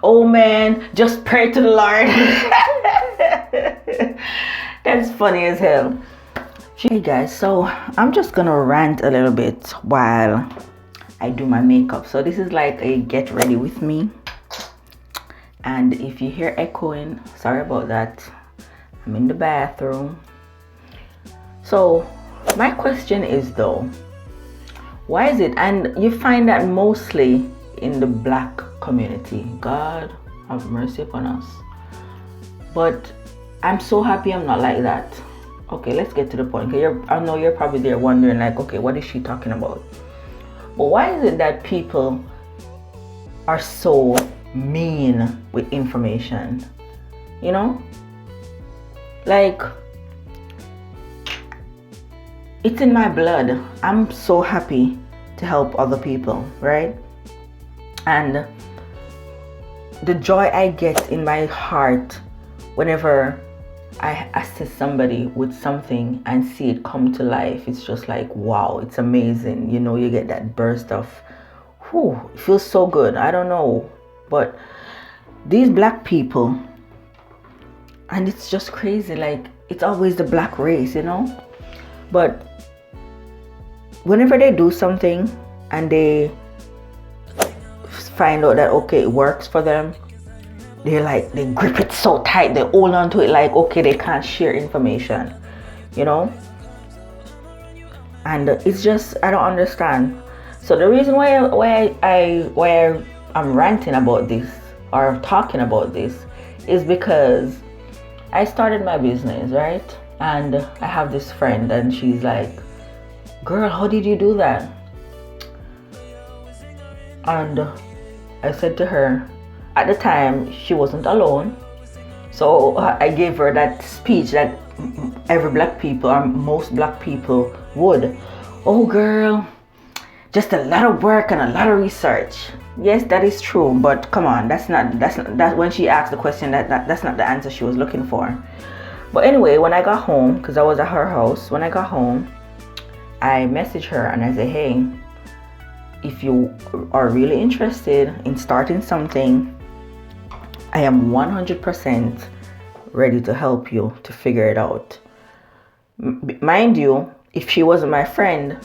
oh man, just pray to the Lord. That's funny as hell. Hey guys, so I'm just gonna rant a little bit while I do my makeup. So this is like a get ready with me, and if you hear echoing, sorry about that. I'm in the bathroom. So my question is though, why is it, and you find that mostly in the black community, God have mercy upon us, but I'm so happy I'm not like that. Okay, let's get to the point. I know you're probably there wondering like, okay, what is she talking about? But why is it that people are so mean with information? You know? Like, it's in my blood. I'm so happy to help other people, right? And the joy I get in my heart whenever I assist somebody with something and see it come to life, it's just like, wow, it's amazing. You know, you get that burst of, whew, it feels so good. I don't know, but these black people, and it's just crazy, like, it's always the black race, you know? But whenever they do something and they find out that, okay, it works for them, they grip it so tight, they hold on to it like, okay, they can't share information, you know? And it's just, I don't understand. So the reason why I'm ranting about this or talking about this is because I started my business, right? And I have this friend and she's like, girl, how did you do that? And I said to her, at the time, she wasn't alone. So I gave her that speech that every black people or most black people would. Oh girl, just a lot of work and a lot of research. Yes, that is true, but come on, that's when she asked the question, that's not the answer she was looking for. But anyway, when I got home, because I was at her house, when I got home, I messaged her and I said, hey, if you are really interested in starting something, I am 100% ready to help you to figure it out. Mind you, if she wasn't my friend,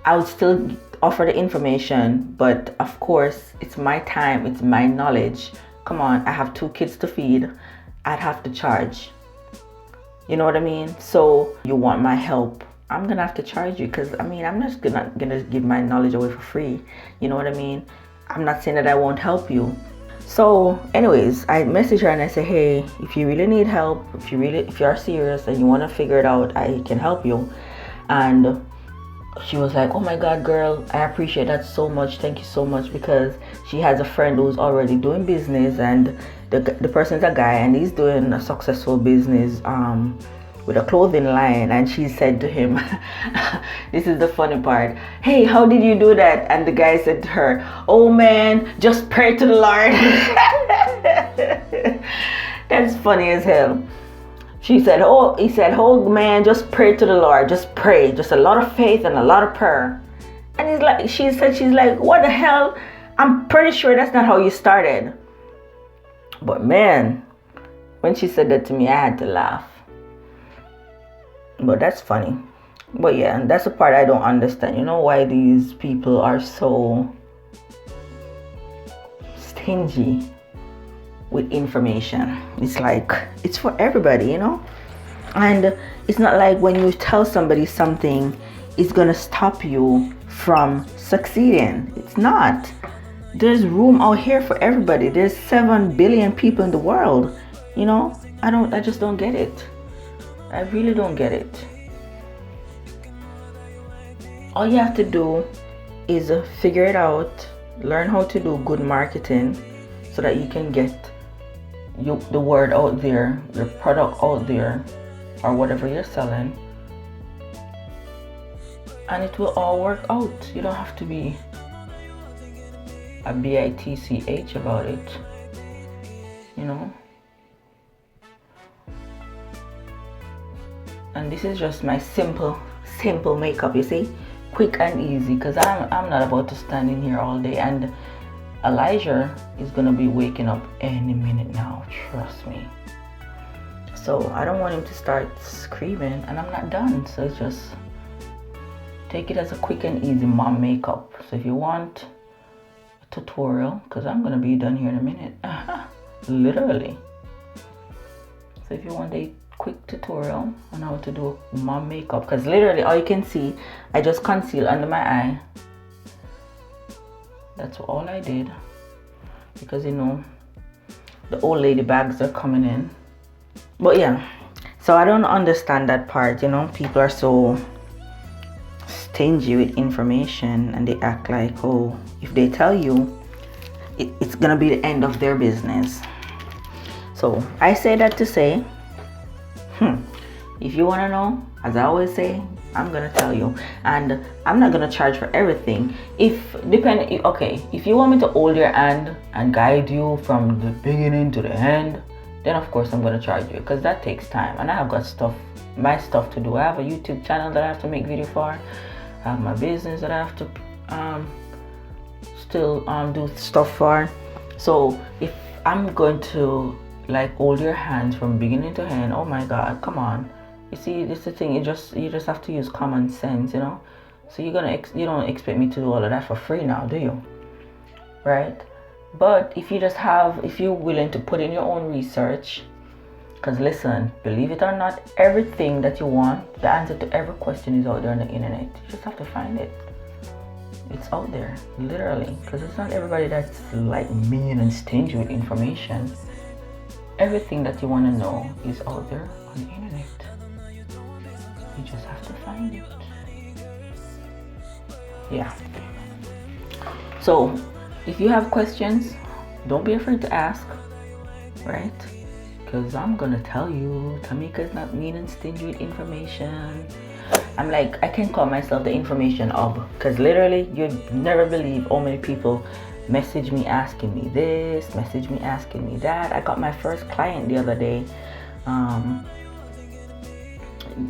I would still offer the information, but of course, it's my time, it's my knowledge. Come on, I have 2 kids to feed. I'd have to charge. You know what I mean? So you want my help, I'm gonna have to charge you, because I mean, I'm just gonna give my knowledge away for free. You know what I mean? I'm not saying that I won't help you. So anyways, I messaged her and I said, hey, if you really need help, if you are serious and you want to figure it out, I can help you. And she was like, oh my God, girl, I appreciate that so much. Thank you so much, because she has a friend who's already doing business, and the person's a guy and he's doing a successful business with a clothing line. And she said to him, this is the funny part, hey, how did you do that? And the guy said to her, oh man, just pray to the Lord. That's funny as hell. He said, oh man, just pray to the Lord, just pray, just a lot of faith and a lot of prayer. And she's like, what the hell? I'm pretty sure that's not how you started. But man, when she said that to me, I had to laugh. But that's funny. But yeah, that's the part I don't understand. You know why these people are so stingy with information? It's like, it's for everybody, you know? And it's not like when you tell somebody something, it's gonna stop you from succeeding. It's not. There's room out here for everybody. There's 7 billion people in the world. You know, I just don't get it. I really don't get it. All you have to do is figure it out, learn how to do good marketing so that you can get the word out there, your product out there, or whatever you're selling, and it will all work out. You don't have to be a bitch about it, you know. And this is just my simple makeup, you see, quick and easy, because I'm not about to stand in here all day. And Elijah is gonna be waking up any minute now, trust me. So I don't want him to start screaming and I'm not done. So it's just take it as a quick and easy mom makeup. So if you want a tutorial, because I'm gonna be done here in a minute, literally. So if you want a quick tutorial on how to do mom makeup, because literally all you can see, I just conceal under my eye. That's all I did, because you know the old lady bags are coming in. But yeah, so I don't understand that part, you know. People are so stingy with information and they act like, oh, if they tell you, it's gonna be the end of their business. So I say that to say, if you want to know, as I always say, I'm gonna tell you, and I'm not gonna charge for everything. If you want me to hold your hand and guide you from the beginning to the end, then of course I'm gonna charge you, because that takes time, and I have got my stuff to do. I have a YouTube channel that I have to make video for. I have my business that I have to still do stuff for. So if I'm going to like hold your hands from beginning to end, oh my God, come on. You see, this is the thing. You just have to use common sense, you know. So you don't expect me to do all of that for free now, do you? Right? But if you're willing to put in your own research, because listen, believe it or not, everything that you want, the answer to every question is out there on the internet. You just have to find it. It's out there, literally, because it's not everybody that's like mean and stingy with information. Everything that you want to know is out there on the internet. You just have to find it. Yeah. So if you have questions, don't be afraid to ask, right? Because I'm gonna tell you, Tamika's not mean and stingy with information. I'm like, I can call myself the information hub, because literally you'd never believe how many people message me asking me this, message me asking me that. I got my first client the other day.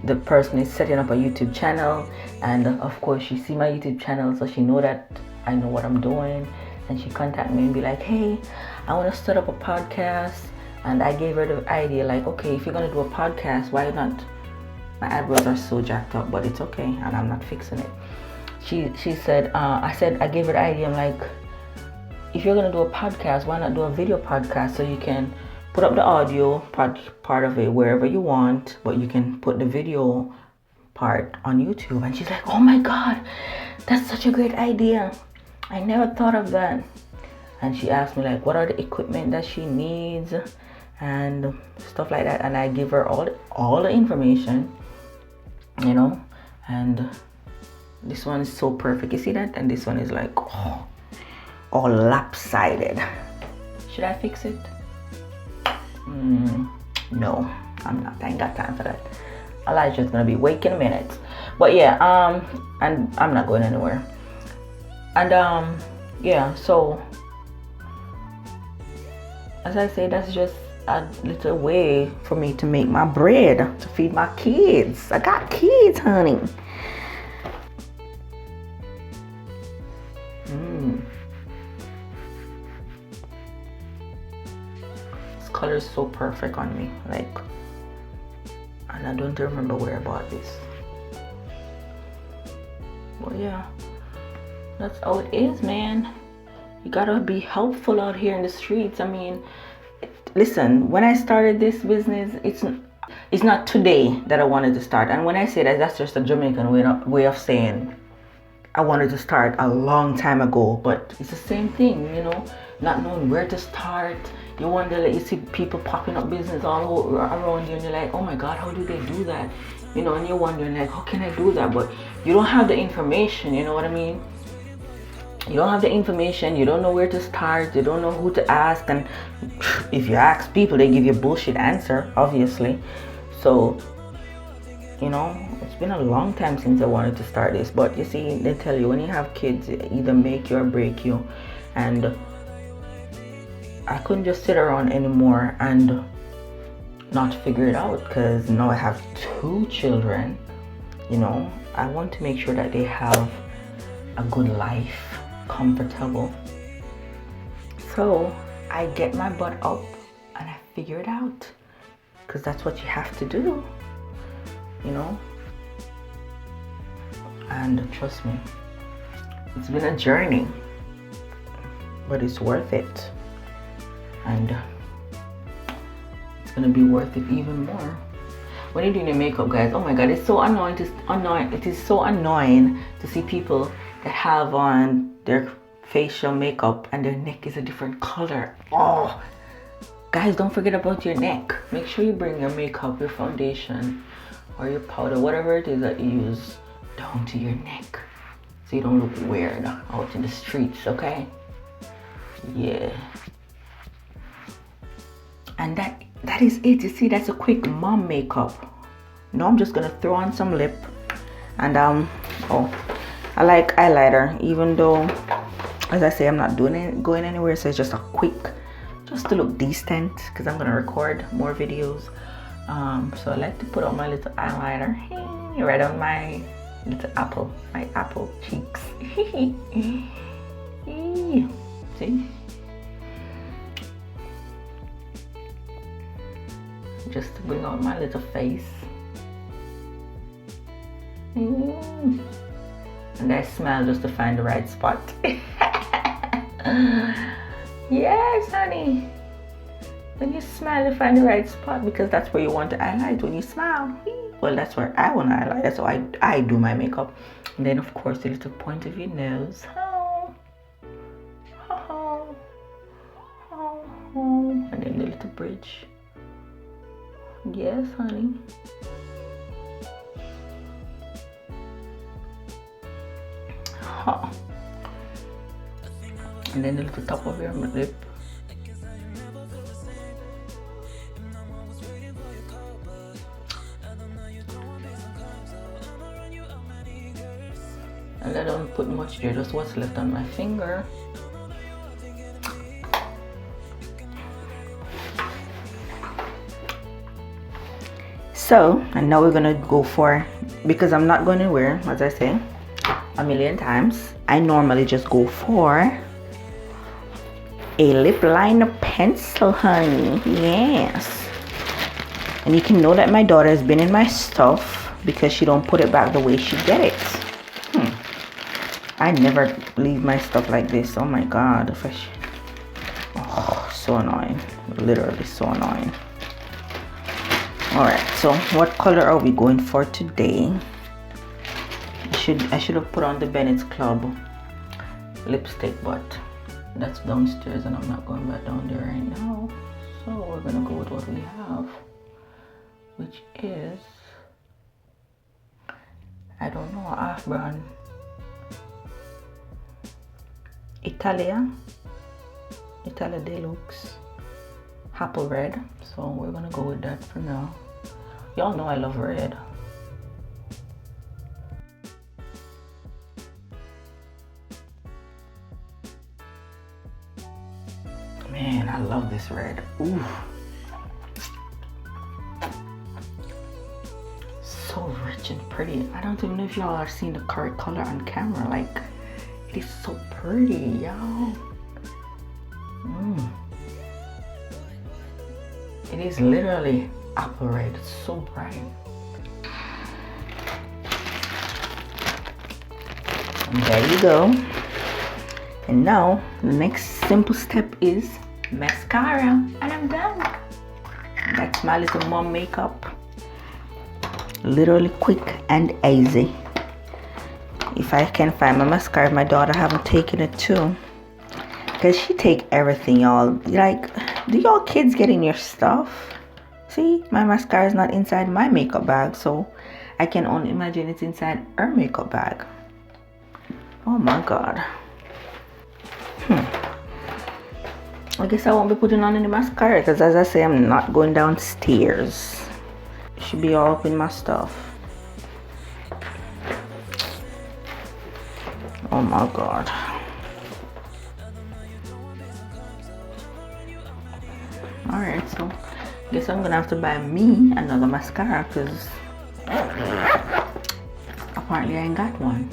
The person is setting up a YouTube channel, and of course she see my YouTube channel, so she know that I know what I'm doing, and she contacted me and be like, hey, I want to set up a podcast. And I gave her the idea, like, okay, if you're gonna do a podcast, why not? My eyebrows are so jacked up, but it's okay, and I'm not fixing it. She said, I gave her the idea, I'm like, if you're gonna do a podcast, why not do a video podcast, so you can put up the audio part of it wherever you want, but you can put the video part on YouTube. And she's like, oh my God, that's such a great idea. I never thought of that. And she asked me like, what are the equipment that she needs and stuff like that. And I give her all the information, you know. And this one is so perfect. You see that? And this one is like, oh, all lopsided. Should I fix it? No, I'm not. I ain't got time for that. Elijah's gonna be awake in a minute. But yeah, and I'm not going anywhere. And yeah, so as I say, that's just a little way for me to make my bread to feed my kids. I got kids, honey. This color is so perfect on me, like, and I don't remember where I bought this. Well, yeah, that's how it is, man. You gotta be helpful out here in the streets. I mean, listen, when I started this business, it's not today that I wanted to start. And when I say that, that's just a Jamaican way of saying I wanted to start a long time ago. But it's the same thing, you know, not knowing where to start. You wonder, like, you see people popping up business all around you, and you're like, oh my God, how do they do that? You know, and you're wondering, like, how can I do that? But you don't have the information, you know what I mean? You don't have the information, you don't know where to start, you don't know who to ask, and if you ask people, they give you a bullshit answer, obviously. So, you know, it's been a long time since I wanted to start this, but you see, they tell you when you have kids, it either make you or break you. And I couldn't just sit around anymore and not figure it out, because now I have 2 children. You know, I want to make sure that they have a good life, comfortable, So I get my butt up and I figure it out, because that's what you have to do, you know. And trust me, it's been a journey, but it's worth it, and it's gonna be worth it even more when you're doing your makeup, guys. Oh my god, it's so annoying. It is so annoying to see people that have on their facial makeup and their neck is a different color. Oh, guys, don't forget about your neck. Make sure you bring your makeup, your foundation, or your powder, whatever it is that you use, down to your neck, so you don't look weird out in the streets, okay? Yeah. And that is it. You see, that's a quick mom makeup. Now I'm just gonna throw on some lip, and oh, I like highlighter, even though, as I say, I'm not going anywhere, so it's just a quick, just to look decent, because I'm gonna record more videos. So I like to put on my little eyeliner right on my little apple, my apple cheeks. See? Just to bring out my little face. And I smile just to find the right spot. Yes, honey. When you smile, you find the right spot, because that's where you want to highlight when you smile. Well, that's where I want to highlight. That's how I do my makeup. And then, of course, the little point of your nose. And then the little bridge. Yes, honey. And then the little top of your lip. And I don't put much there, just what's left on my finger. So, and now we're gonna go for, because I'm not going to wear, as I say a million times, I normally just go for a lip liner pencil, honey. Yes. And you can know that my daughter has been in my stuff, because she don't put it back the way she get it. I never leave my stuff like this. Oh my god. Oh, so annoying. Literally so annoying. Alright, so what color are we going for today? I should have put on the Bennett's Club lipstick, but that's downstairs and I'm not going back down there right now. So we're gonna go with what we have, which is, I don't know, half brand Italia Deluxe apple red. So we're gonna go with that for now. Y'all know I love red. Man, I love this red. Ooh. So rich and pretty. I don't even know if y'all are seeing the correct color on camera. Like, it is so pretty, y'all. It is literally apple red. It's so bright. And there you go. And now the next simple step is mascara, and I'm done. That's my little mom makeup. Literally quick and easy. If I can find my mascara, my daughter haven't taken it too, because she take everything, y'all. Like, do y'all kids get in your stuff? See, my mascara is not inside my makeup bag, so I can only imagine it's inside her makeup bag. Oh my god. I guess I won't be putting on any mascara, because as I say, I'm not going downstairs. It should be all up in my stuff. Oh my god. Alright, so I guess I'm gonna have to buy me another mascara, because apparently I ain't got one.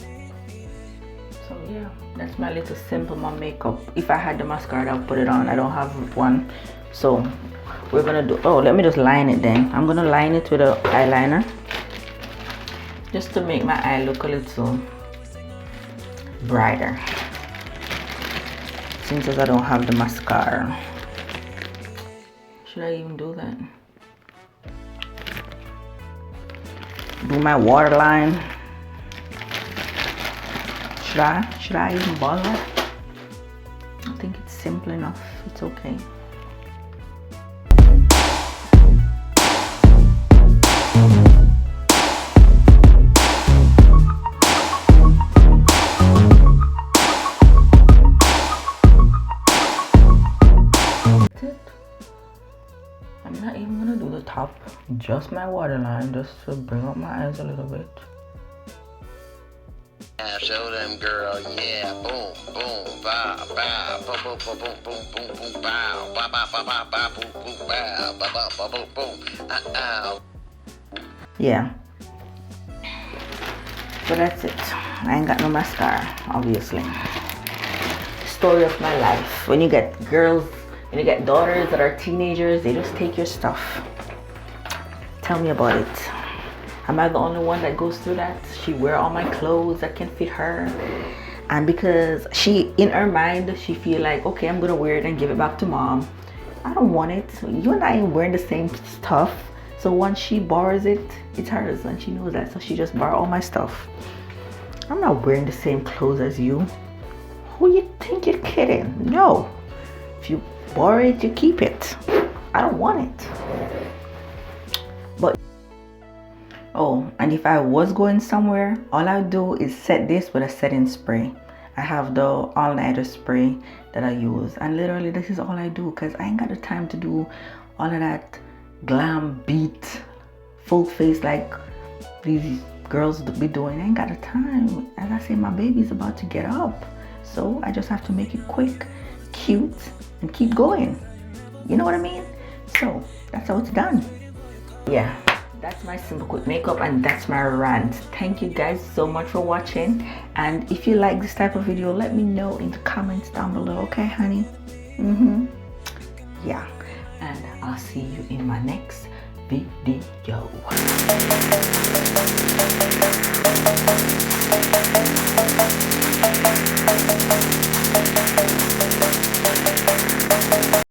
So yeah, That's my little simple mom makeup. If I had the mascara, I'll put it on. I don't have one, so we're gonna do. Oh, let me just line it then. I'm gonna line it with an eyeliner just to make my eye look a little brighter, since I don't have the mascara. Should I even do that? Do my waterline? Should I even bother? I think it's simple enough. It's okay. I'm not even gonna do the top, just my waterline, just to bring up my eyes a little bit. Show them, girl, yeah, boom, boom, bow, bow, boom, boom, boom, boom, boom, boom, boom, bow, bow, bow, bow, bow, bow, boom, boom, bow, bow, bow, bow, boom, boom, ow. Yeah. So that's it. I ain't got no mascara, obviously. Story of my life. When you get girls, when you get daughters that are teenagers, they just take your stuff. Tell me about it. Am I the only one that goes through that? She wear all my clothes that can fit her, and because she, in her mind, she feel like, okay, I'm gonna wear it and give it back to mom. I don't want it. You and I ain't wearing the same stuff, so once she borrows it, it's hers, and she knows that, so she just borrow all my stuff. I'm not wearing the same clothes as you. Who you think you're kidding? No. If you borrow it, you keep it. I don't want it. But oh, and if I was going somewhere, all I do is set this with a setting spray. I have the all-nighter spray that I use, and literally this is all I do, because I ain't got the time to do all of that glam beat full face like these girls be doing. I ain't got the time. As I say, my baby's about to get up, so I just have to make it quick, cute, and keep going. You know what I mean? So that's how it's done. Yeah, that's my simple quick makeup, and that's my rant. Thank you guys so much for watching, and if you like this type of video, let me know in the comments down below, okay honey? Yeah, and I'll see you in my next video.